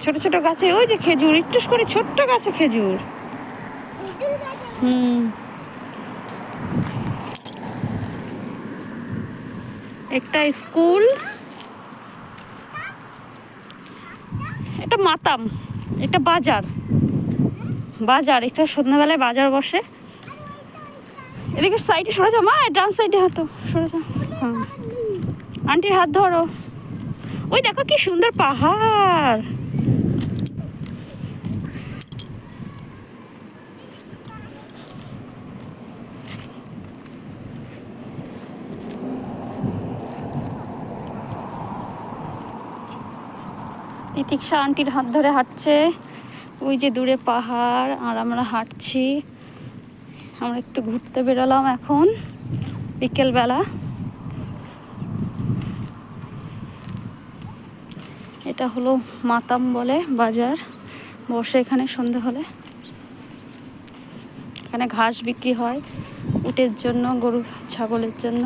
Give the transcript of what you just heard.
ছোট ছোট গাছে ওই যে খেজুর, একটু করে ছোট্ট গাছে খেজুর। একটা স্কুল, এটা মাতাম, এটা বাজার, বাজার একটা সন্ধ্যাবেলায় বাজার বসে। এদিকে সাইডে সরে যাও মা, ডান সাইডে হাঁটো, সরে যাও। হ্যাঁ, আন্টির হাত ধরো। ওই দেখো কি সুন্দর পাহাড়। তিতিক্ষা আন্টির হাত ধরে হাঁটছে, ওই যে দূরে পাহাড়, আর আমরা হাঁটছি। আমরা একটু ঘুরতে বেরোলাম এখন বিকেলবেলা। এটা হলো মাতাম বলে বাজার, বসে এখানে সন্ধে হলে। এখানে ঘাস বিক্রি হয় উটের জন্য, গরু ছাগলের জন্য।